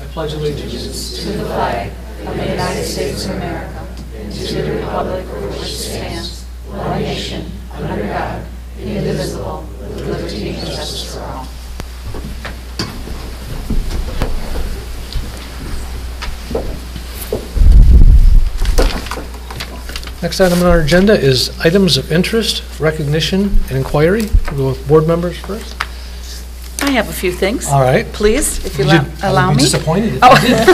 I pledge allegiance to the flag of the United States of America and to the republic for which it stands, one nation, under God, indivisible, with liberty and justice for all. Next item on our agenda is items of interest, recognition, and inquiry. We'll go with board members first. I have a few things. All right. Please, if you allow me. I would be disappointed if you did.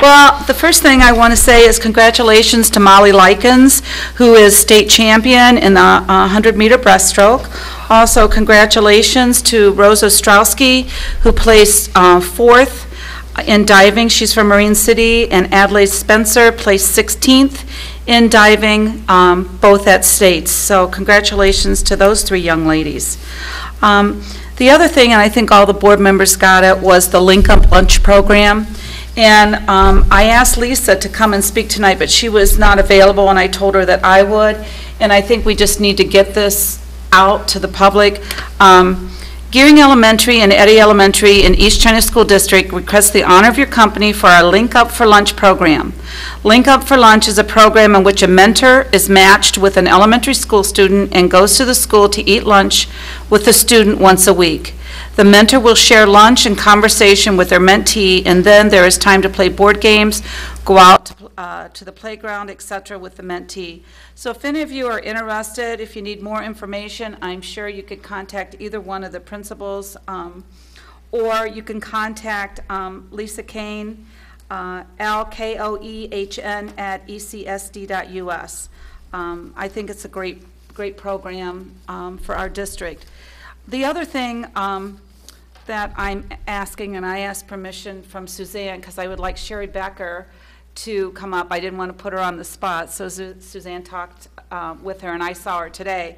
Well, the first thing I want to say is congratulations to Molly Likens, who is state champion in the 100-meter breaststroke. Also, congratulations to Rosa Strowski, who placed fourth in diving. She's from Marine City. And Adelaide Spencer placed 16th in diving, both at states. So congratulations to those three young ladies. The other thing, and I think all the board members got it, was the Link Up Lunch Program. And I asked Lisa to come and speak tonight, but she was not available, and I told her that I would. And I think we just need to get this out to the public. Gearing Elementary and Eddy Elementary in East China School District request the honor of your company for our Link Up for Lunch program. Link Up for Lunch is a program in which a mentor is matched with an elementary school student and goes to the school to eat lunch with the student once a week. The mentor will share lunch and conversation with their mentee, and then there is time to play board games, go out to the playground, etc. with the mentee. So if any of you are interested, if you need more information, I'm sure you could contact either one of the principals, or you can contact Lisa Kane, LKOEHN at ecsd.us. I think it's a great program for our district. The other thing that I'm asking, and I asked permission from Suzanne, because I would like Sherry Becker to come up. I didn't want to put her on the spot, so Suzanne talked with her, and I saw her today.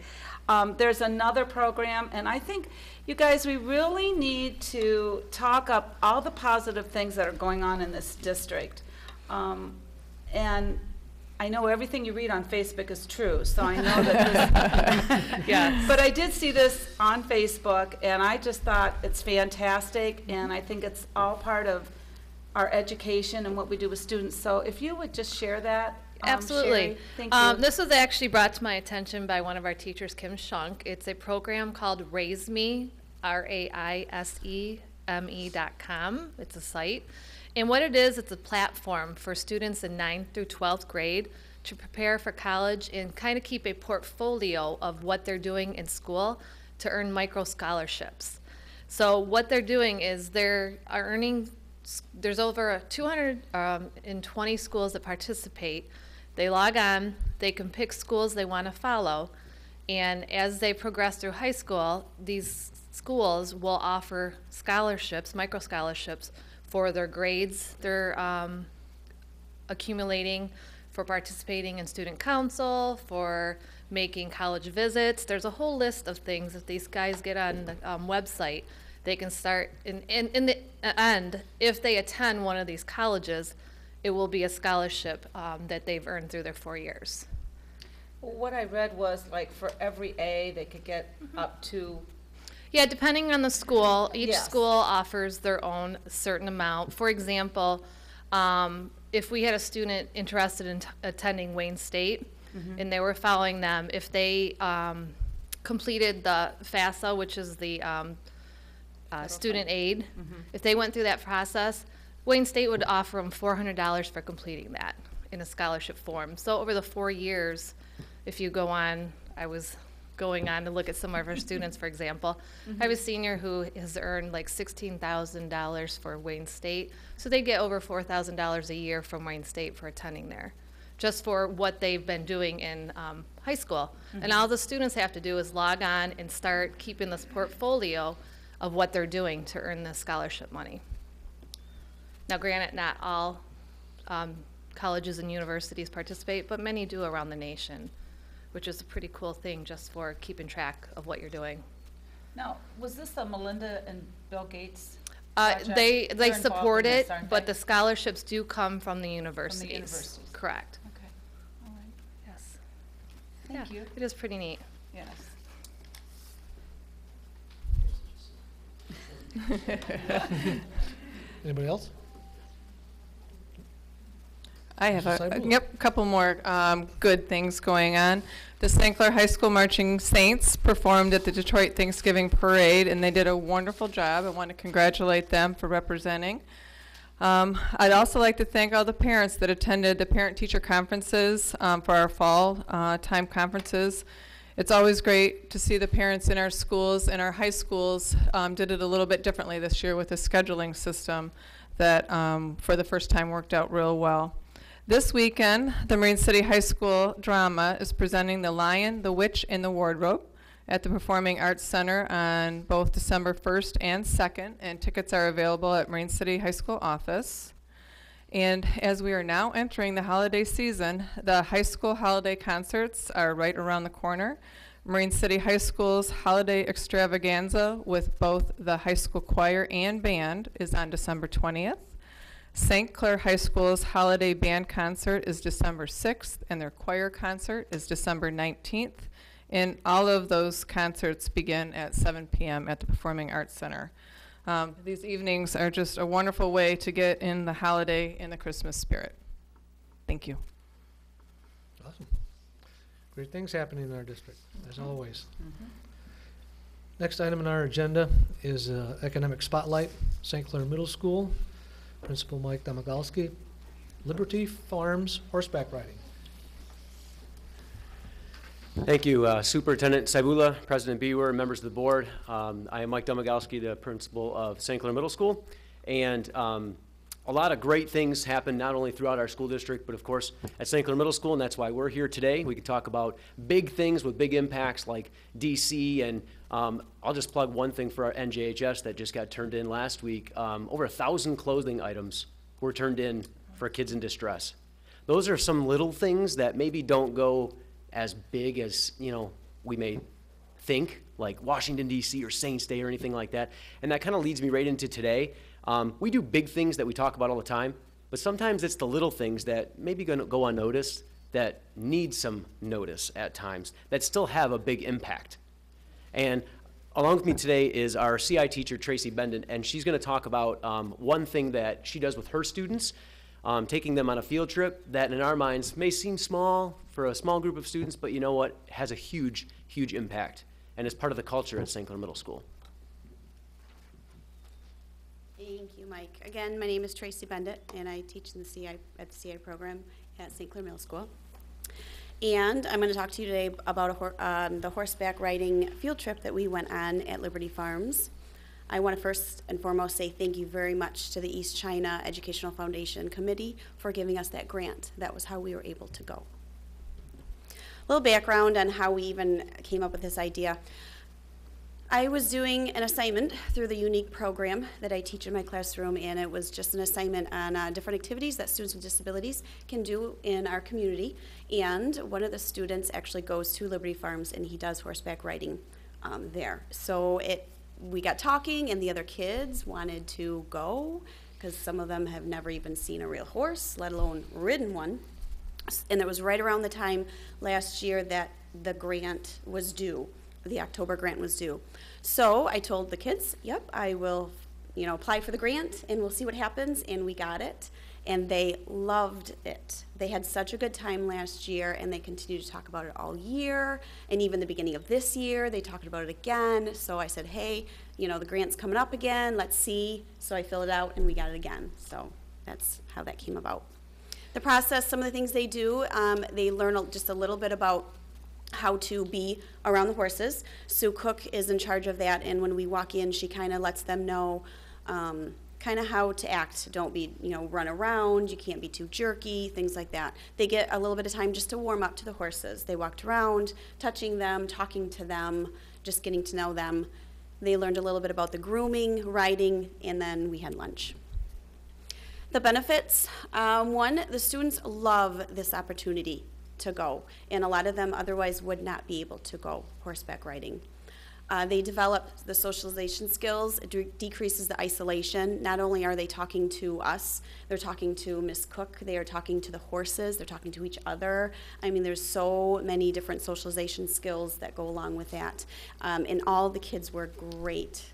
There's another program, and I think, you guys, we really need to talk up all the positive things that are going on in this district. And I know everything you read on Facebook is true, so I know that this, yeah. But I did see this on Facebook, and I just thought it's fantastic, and I think it's all part of our education and what we do with students. So if you would just share that. Absolutely. Sherry, thank you. This was actually brought to my attention by one of our teachers, Kim Shunk. It's a program called Raise Me, RAISEME.com. It's a site. And what it is, it's a platform for students in 9th through 12th grade to prepare for college and kind of keep a portfolio of what they're doing in school to earn micro scholarships. So what they're doing is they're earning, there's over 220 schools that participate. They log on, they can pick schools they want to follow, and as they progress through high school, these schools will offer scholarships, micro scholarships, for their grades they're accumulating, for participating in student council, for making college visits. There's a whole list of things that these guys get on the website. They can start, in the end, if they attend one of these colleges, it will be a scholarship that they've earned through their 4 years. What I read was, like, for every A, they could get up to. Yeah, depending on the school, each Yes. school offers their own certain amount. For example, if we had a student interested in attending Wayne State, and they were following them, if they completed the FAFSA, which is the student aid, if they went through that process, Wayne State would offer them $400 for completing that in a scholarship form. So over the 4 years, if you go on, I was going on to look at some of our students, for example. I have a senior who has earned like $16,000 for Wayne State. So they get over $4,000 a year from Wayne State for attending there, just for what they've been doing in high school. And all the students have to do is log on and start keeping this portfolio of what they're doing to earn this scholarship money. Now, granted, not all colleges and universities participate, but many do around the nation, which is a pretty cool thing just for keeping track of what you're doing. Now, was this a Melinda and Bill Gates project? They support it, but the scholarships do come from the universities. From the universities. Correct. Okay. All right. Yes. Thank you. It is pretty neat. Yes. Anybody else? I have Mrs. Seibel? a couple more good things going on. The St. Clair High School Marching Saints performed at the Detroit Thanksgiving Parade, and they did a wonderful job. I want to congratulate them for representing. I'd also like to thank all the parents that attended the parent-teacher conferences for our fall time conferences. It's always great to see the parents in our schools, and our high schools did it a little bit differently this year with a scheduling system that for the first time worked out real well. This weekend, the Marine City High School drama is presenting The Lion, the Witch, and the Wardrobe at the Performing Arts Center on both December 1st and 2nd, and tickets are available at Marine City High School office. And as we are now entering the holiday season, the high school holiday concerts are right around the corner. Marine City High School's holiday extravaganza with both the high school choir and band is on December 20th. St. Clair High School's holiday band concert is December 6th, and their choir concert is December 19th. And all of those concerts begin at 7 p.m. at the Performing Arts Center. These evenings are just a wonderful way to get in the holiday and the Christmas spirit. Thank you. Awesome. Great things happening in our district, as always. Next item on our agenda is Economic Spotlight, St. Clair Middle School. Principal Mike Domagalski, Liberty Farms horseback riding. Thank you, Superintendent Saibula, President Bewer, members of the board. I am Mike Domagalski, the principal of St. Clair Middle School, and a lot of great things happen not only throughout our school district, but of course at St. Clair Middle School, and that's why we're here today. We can talk about big things with big impacts like DC, and I'll just plug one thing for our NJHS that just got turned in last week. Over 1,000 clothing items were turned in for kids in distress. Those are some little things that maybe don't go as big as, you know, we may think, like Washington, D.C. or Saints Day or anything like that. And that kind of leads me right into today. We do big things that we talk about all the time, but sometimes it's the little things that maybe going to go unnoticed that need some notice at times that still have a big impact. And along with me today is our CI teacher, Tracy Bendon, and she's going to talk about one thing that she does with her students, taking them on a field trip that in our minds may seem small for a small group of students, but you know what, has a huge, huge impact, and is part of the culture at St. Clair Middle School. Thank you, Mike. Again, my name is Tracy Bendit, and I teach in the CI at the CI program at St. Clair Middle School. And I'm going to talk to you today about the horseback riding field trip that we went on at Liberty Farms. I want to first and foremost say thank you very much to the East China Educational Foundation Committee for giving us that grant. That was how we were able to go. A little background on how we even came up with this idea. I was doing an assignment through the unique program that I teach in my classroom, and it was just an assignment on different activities that students with disabilities can do in our community. And one of the students actually goes to Liberty Farms, and he does horseback riding there. So we got talking, and the other kids wanted to go because some of them have never even seen a real horse, let alone ridden one. And it was right around the time last year that the grant was due. The October grant was due. So I told the kids, yep, I will, apply for the grant and we'll see what happens, and we got it. And they loved it. They had such a good time last year, and they continue to talk about it all year. And even the beginning of this year, they talked about it again. So I said, hey, the grant's coming up again, let's see. So I filled it out and we got it again. So that's how that came about. The process, some of the things they do, they learn just a little bit about how to be around the horses. Sue Cook is in charge of that, and when we walk in, she kind of lets them know kind of how to act. Don't be, run around, you can't be too jerky, things like that. They get a little bit of time just to warm up to the horses. They walked around, touching them, talking to them, just getting to know them. They learned a little bit about the grooming, riding, and then we had lunch. The benefits, one, the students love this opportunity to go, and a lot of them otherwise would not be able to go horseback riding. They develop the socialization skills. It decreases the isolation. Not only are they talking to us, they're talking to Miss Cook, they are talking to the horses, they're talking to each other. I mean, there's so many different socialization skills that go along with that. And all the kids were great.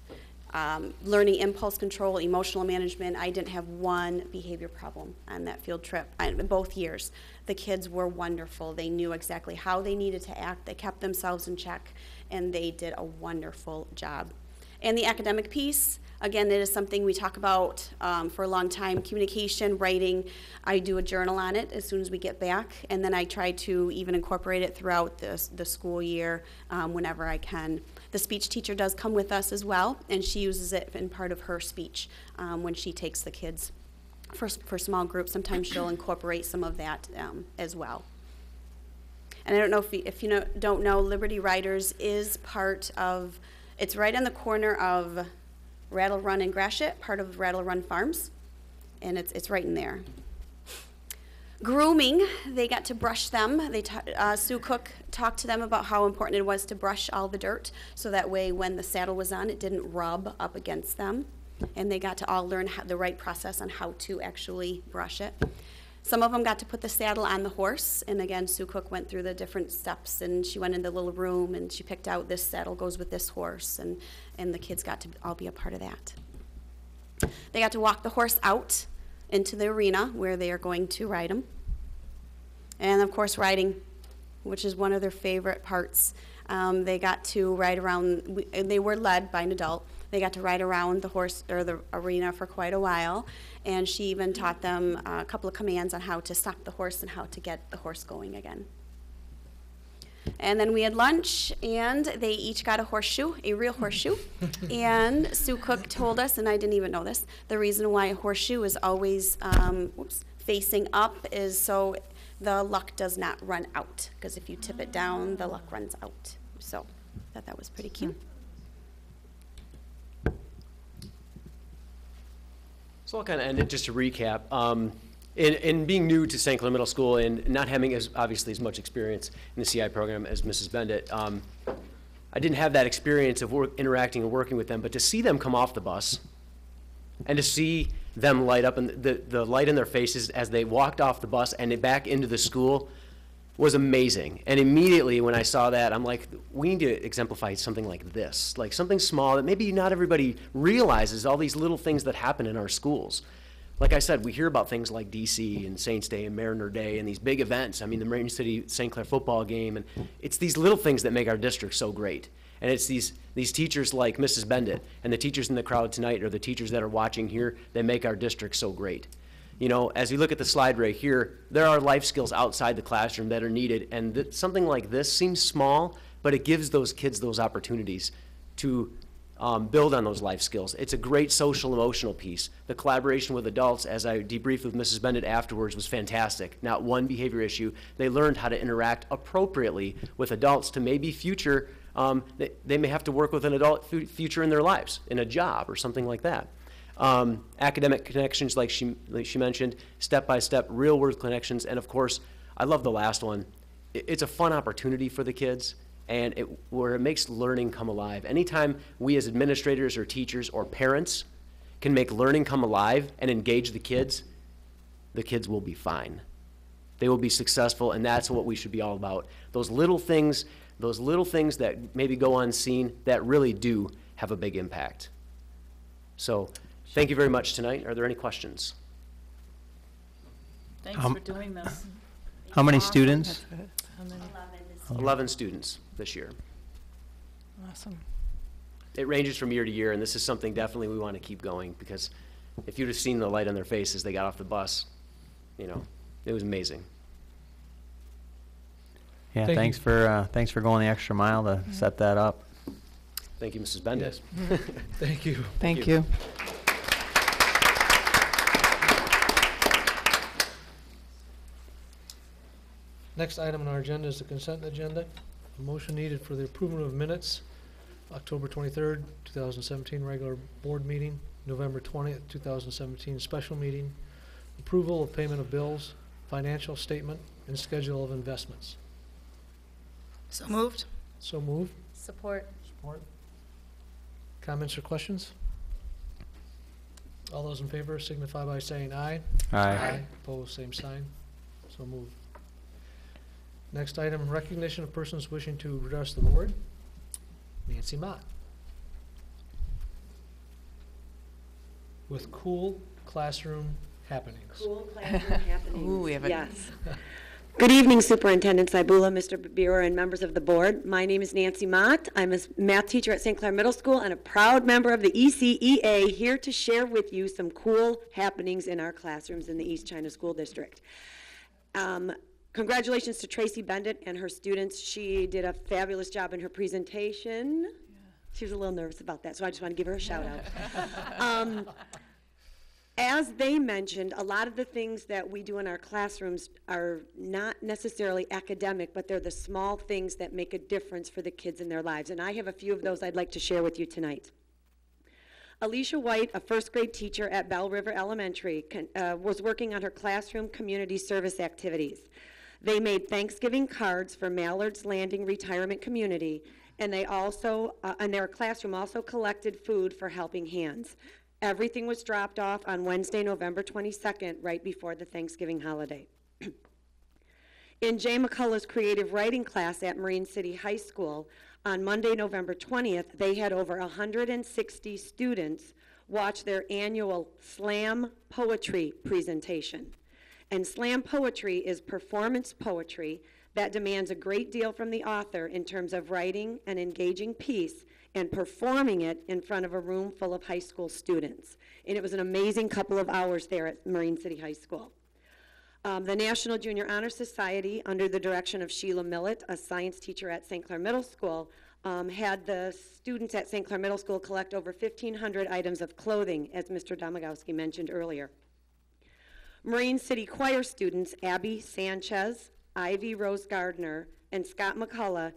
learning impulse control, emotional management. I didn't have one behavior problem on that field trip, both years. The kids were wonderful. They knew exactly how they needed to act. They kept themselves in check, and they did a wonderful job. And the academic piece, again, it is something we talk about for a long time. Communication, writing, I do a journal on it as soon as we get back, and then I try to even incorporate it throughout the school year whenever I can. The speech teacher does come with us as well, and she uses it in part of her speech when she takes the kids for small groups. Sometimes she'll incorporate some of that as well. And I don't know if you don't know, Liberty Riders is part of, it's right on the corner of Rattle Run and Gratiot, part of Rattle Run Farms, and it's right in there. Grooming, they got to brush them. Sue Cook talked to them about how important it was to brush all the dirt, so that way when the saddle was on, it didn't rub up against them. And they got to all learn the right process on how to actually brush it. Some of them got to put the saddle on the horse, and again, Sue Cook went through the different steps, and she went in the little room, and she picked out this saddle goes with this horse, and the kids got to all be a part of that. They got to walk the horse out into the arena where they are going to ride him. And of course, riding, which is one of their favorite parts. They got to ride around, they were led by an adult. They got to ride around the horse or the arena for quite a while, and she even taught them a couple of commands on how to stop the horse and how to get the horse going again. And then we had lunch, and they each got a horseshoe, a real horseshoe. And Sue Cook told us, and I didn't even know this, the reason why a horseshoe is always facing up is so the luck does not run out, because if you tip it down, the luck runs out. So I thought that was pretty cute. So I'll kind of end it just to recap. In being new to St. Clair Middle School and not having obviously as much experience in the CI program as Mrs. Bendit, I didn't have that experience of interacting and working with them, but to see them come off the bus and to see them light up and the light in their faces as they walked off the bus and back into the school was amazing. And immediately when I saw that, I'm like, we need to exemplify something like this, like something small that maybe not everybody realizes, all these little things that happen in our schools. Like I said, we hear about things like DC and Saints Day and Mariner Day and these big events. I mean, the Marine City St. Clair football game, and it's these little things that make our district so great. And it's these teachers like Mrs. Bendit and the teachers in the crowd tonight, or the teachers that are watching here, that make our district so great. You know, as you look at the slide right here, there are life skills outside the classroom that are needed, and something like this seems small, but it gives those kids those opportunities to build on those life skills. It's a great social emotional piece. The collaboration with adults, as I debriefed with Mrs. Bendit afterwards, was fantastic. Not one behavior issue. They learned how to interact appropriately with adults to maybe future, they may have to work with an adult future in their lives, in a job or something like that. Academic connections, like she mentioned, step-by-step, real-world connections, and of course, I love the last one. It's a fun opportunity for the kids, and where it makes learning come alive. Anytime we as administrators or teachers or parents can make learning come alive and engage the kids will be fine. They will be successful, and that's what we should be all about. Those little things that maybe go unseen that really do have a big impact. So, thank you very much tonight. Are there any questions? Thanks for doing this. How many students? 11 students this year. Awesome. It ranges from year to year, and this is something definitely we want to keep going, because if you'd have seen the light on their face as they got off the bus, you know, it was amazing. Yeah, Thank thanks for going the extra mile to set that up. Thank you, Mrs. Bendit. Yes. Thank you. Thank you. Next item on our agenda is the consent agenda. A motion needed for the approval of minutes, October 23rd, 2017 regular board meeting, November 20th, 2017 special meeting, approval of payment of bills, financial statement, and schedule of investments. So moved. So moved. Support. Support. Comments or questions? All those in favor signify by saying aye. Aye. Opposed, same sign. So moved. Next item, recognition of persons wishing to address the board. Nancy Mott. with cool classroom happenings. Cool classroom happenings. Ooh, we have a- Yes. Good evening, Superintendent Cybula, Mr. Buer, and members of the board. My name is Nancy Mott. I'm a math teacher at St. Clair Middle School and a proud member of the ECEA, here to share with you some cool happenings in our classrooms in the East China School District. Congratulations to Tracey Bendit and her students. She did a fabulous job in her presentation. She was a little nervous about that, so I just want to give her a shout out. As they mentioned, a lot of the things that we do in our classrooms are not necessarily academic, but they're the small things that make a difference for the kids in their lives. And I have a few of those I'd like to share with you tonight. Alicia White, a first grade teacher at Bell River Elementary, was working on her classroom community service activities. They made Thanksgiving cards for Mallard's Landing Retirement Community, and they also, and their classroom also collected food for Helping Hands. Everything was dropped off on Wednesday, November 22nd, right before the Thanksgiving holiday. In Jay McCullough's creative writing class at Marine City High School, on Monday, November 20th, they had over 160 students watch their annual slam poetry presentation. And slam poetry is performance poetry that demands a great deal from the author in terms of writing an engaging piece and performing it in front of a room full of high school students. And it was an amazing couple of hours there at Marine City High School. The National Junior Honor Society, under the direction of Sheila Millett, a science teacher at St. Clair Middle School, had the students at St. Clair Middle School collect over 1,500 items of clothing, as Mr. Domagowski mentioned earlier. Marine City Choir students Abby Sanchez, Ivy Rose Gardner, and Scout McCullough,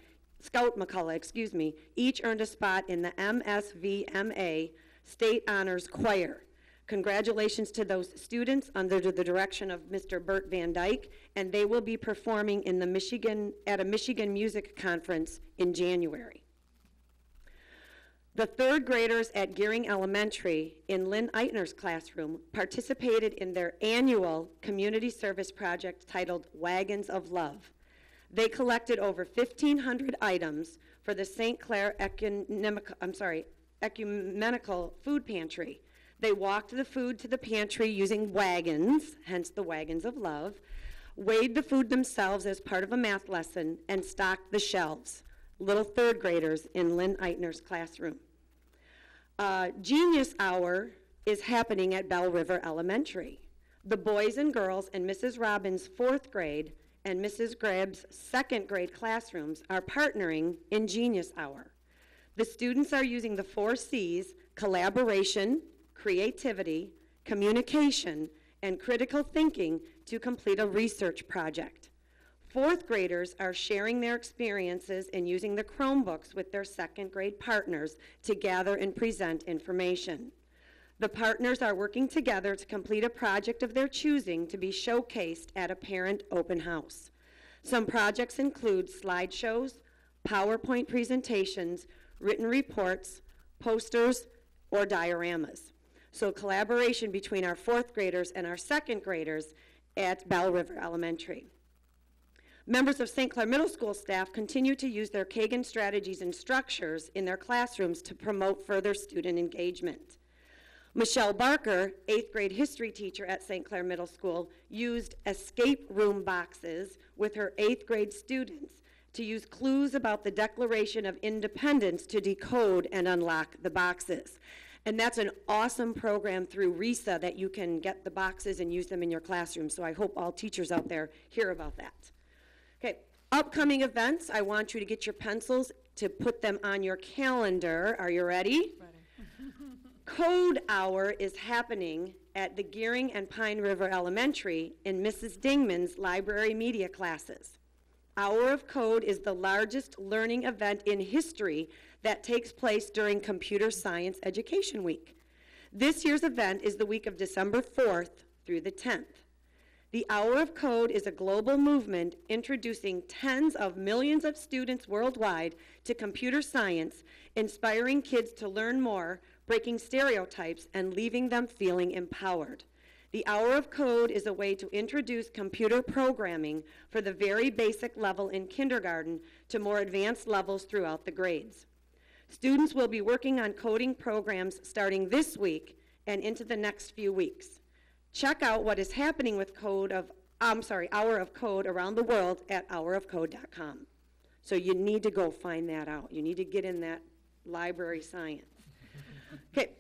each earned a spot in the MSVMA State Honors Choir. Congratulations to those students under the direction of Mr. Bert Van Dyke, and they will be performing in the at a Michigan Music Conference in January. The third graders at Gearing Elementary in Lynn Eitner's classroom participated in their annual community service project titled Wagons of Love. They collected over 1,500 items for the St. Clair Ecumenical Food Pantry. They walked the food to the pantry using wagons, hence the Wagons of Love, weighed the food themselves as part of a math lesson, and stocked the shelves. Little third graders in Lynn Eitner's classroom. Genius Hour is happening at Bell River Elementary. The boys and girls in Mrs. Robbins' 4th grade and Mrs. Grabb's 2nd grade classrooms are partnering in Genius Hour. The students are using the 4 C's: collaboration, creativity, communication, and critical thinking to complete a research project. 4th graders are sharing their experiences in using the Chromebooks with their 2nd grade partners to gather and present information. The partners are working together to complete a project of their choosing to be showcased at a parent open house. Some projects include slideshows, PowerPoint presentations, written reports, posters, or dioramas. So collaboration between our 4th graders and our 2nd graders at Bell River Elementary. Members of St. Clair Middle School staff continue to use their Kagan strategies and structures in their classrooms to promote further student engagement. Michelle Barker, 8th grade history teacher at St. Clair Middle School, used escape room boxes with her 8th grade students to use clues about the Declaration of Independence to decode and unlock the boxes. And that's an awesome program through RISA that you can get the boxes and use them in your classroom. So I hope all teachers out there hear about that. Okay, upcoming events, I want you to get your pencils to put them on your calendar. Are you ready? Ready. Code Hour is happening at the Gearing and Pine River Elementary in Mrs. Dingman's library media classes. Hour of Code is the largest learning event in history that takes place during Computer Science Education Week. This year's event is the week of December 4th through the 10th. The Hour of Code is a global movement introducing tens of millions of students worldwide to computer science, inspiring kids to learn more, breaking stereotypes, and leaving them feeling empowered. The Hour of Code is a way to introduce computer programming for the very basic level in kindergarten to more advanced levels throughout the grades. Students will be working on coding programs starting this week and into the next few weeks. Check out what is happening with Hour of Code around the world at hourofcode.com. So you need to go find that out. You need to get in that library science. Okay.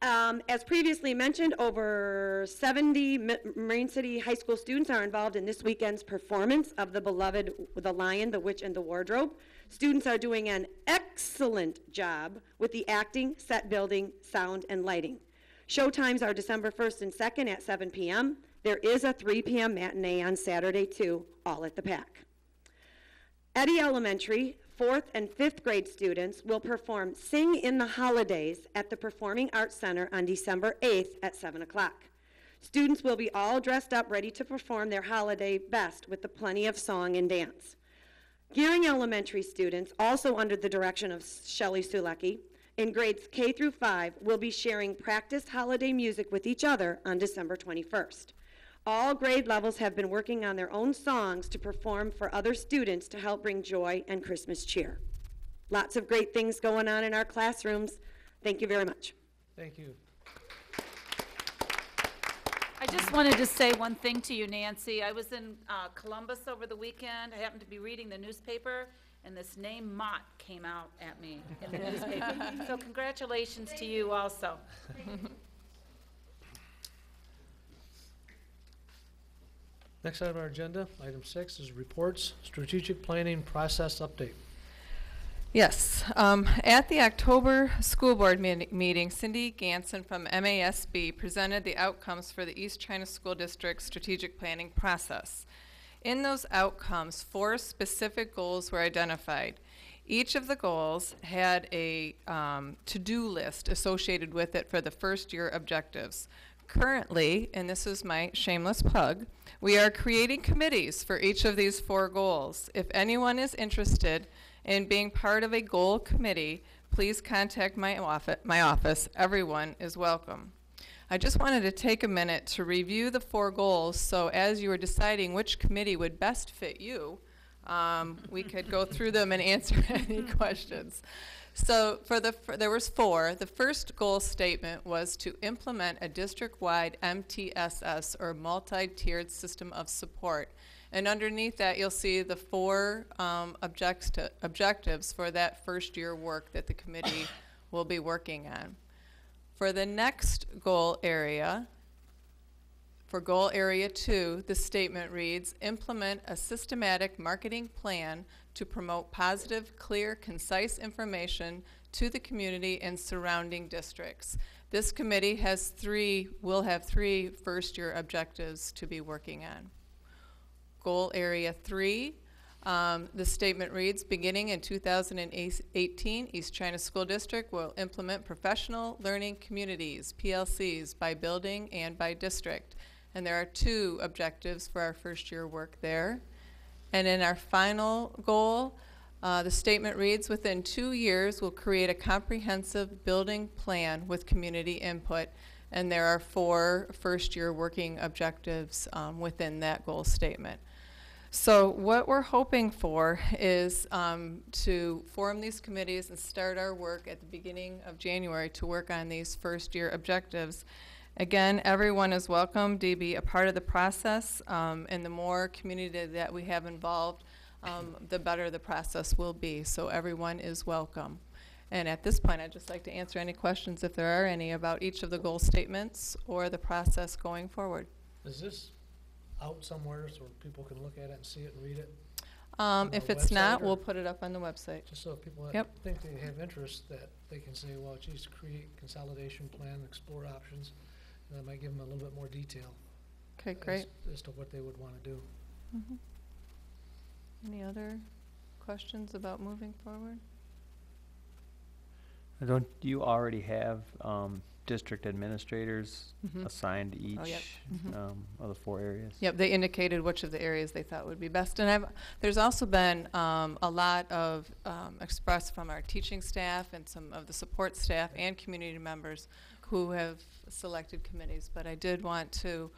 As previously mentioned, over 70 Marine City High School students are involved in this weekend's performance of the beloved The Lion, the Witch, and the Wardrobe. Students are doing an excellent job with the acting, set building, sound, and lighting. Show times are December 1st and 2nd at 7 p.m. There is a 3 p.m. matinee on Saturday, too, all at the PAC. Eddy Elementary 4th and 5th grade students will perform Sing in the Holidays at the Performing Arts Center on December 8th at 7 o'clock. Students will be all dressed up, ready to perform their holiday best with plenty of song and dance. Gearing Elementary students, also under the direction of Shelley Sulecki, in grades K through 5, will be sharing practiced holiday music with each other on December 21st. All grade levels have been working on their own songs to perform for other students to help bring joy and Christmas cheer. Lots of great things going on in our classrooms. Thank you very much. Thank you. I just wanted to say one thing to you, Nancy. I was in Columbus over the weekend. I happened to be reading the newspaper, and this name Mott came out at me in the newspaper. So congratulations to you also. Next item on our agenda, item 6, is reports, strategic planning process update. Yes, at the October school board meeting, Cindy Ganson from MASB presented the outcomes for the East China School District strategic planning process. In those outcomes, 4 specific goals were identified. Each of the goals had a to-do list associated with it for the first year objectives. Currently, and this is my shameless plug, we are creating committees for each of these 4 goals. If anyone is interested in being part of a goal committee, please contact my office. Everyone is welcome. I just wanted to take a minute to review the 4 goals, so as you were deciding which committee would best fit you, we could go through them and answer any questions. So there was 4. The first goal statement was to implement a district-wide MTSS, or multi-tiered system of support. And underneath that, you'll see the 4 objectives for that first year work that the committee will be working on. For the next goal area, for goal area 2, the statement reads, implement a systematic marketing plan to promote positive, clear, concise information to the community and surrounding districts. This committee will have 3 first-year objectives to be working on. Goal area 3, the statement reads, beginning in 2018, East China School District will implement professional learning communities, PLCs, by building and by district. And there are 2 objectives for our first year work there. And in our final goal, the statement reads, within 2 years, we'll create a comprehensive building plan with community input. And there are 4 first year working objectives within that goal statement. So what we're hoping for is to form these committees and start our work at the beginning of January to work on these first year objectives. Again, everyone is welcome to be a part of the process, and the more community that we have involved, the better the process will be. So everyone is welcome. And at this point, I'd just like to answer any questions, if there are any, about each of the goal statements or the process going forward. Is this out somewhere so people can look at it and see it and read it? If it's not, we'll put it up on the website. Just so if people Yep. think they have interest, that they can say, well, geez, create consolidation plan, explore options. And that might give them a little bit more detail. Okay, great. As to what they would want to do. Mm-hmm. Any other questions about moving forward? Don't you already have district administrators assigned to each Oh, yep. of the 4 areas? Yep, they indicated which of the areas they thought would be best. And there's also been a lot of expressed from our teaching staff and some of the support staff and community members who have selected committees. But I did want to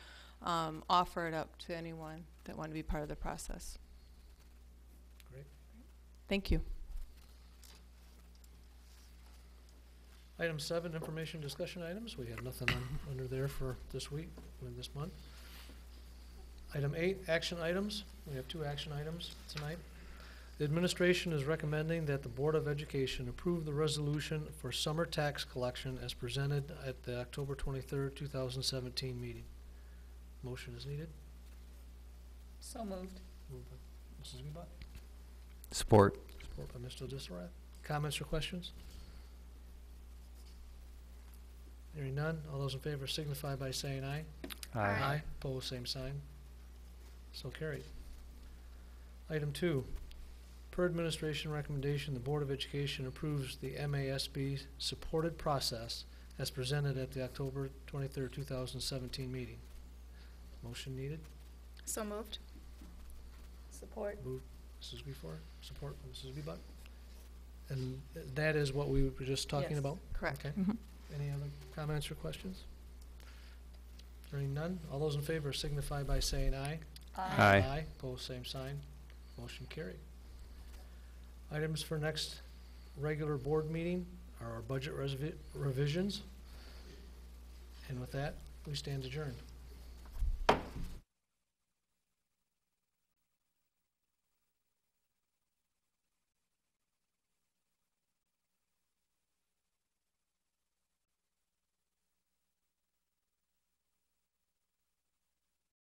offer it up to anyone that wanted to be part of the process. Great. Thank you. Item 7, information discussion items. We have nothing under there for this week, or this month. Item 8, action items. We have 2 action items tonight. The administration is recommending that the Board of Education approve the resolution for summer tax collection as presented at the October 23rd, 2017 meeting. Motion is needed. So moved. Moved by Mrs. Gebauer, Support. support by Mr. Dissarat. Comments or questions? Hearing none, all those in favor signify by saying aye. Aye. Opposed, same sign. So carried. Item 2, per administration recommendation, the Board of Education approves the MASB supported process as presented at the October 23rd, 2017 meeting. Motion needed. So moved. Support. Moved, Mrs. Before, support by Mrs. Bebut. And that is what we were just talking Yes, about? Correct. Okay. Any other comments or questions? Hearing none, all those in favor signify by saying aye. Aye. Opposed, same sign. Motion carried. Items for next regular board meeting are our budget revisions. And with that, we stand adjourned.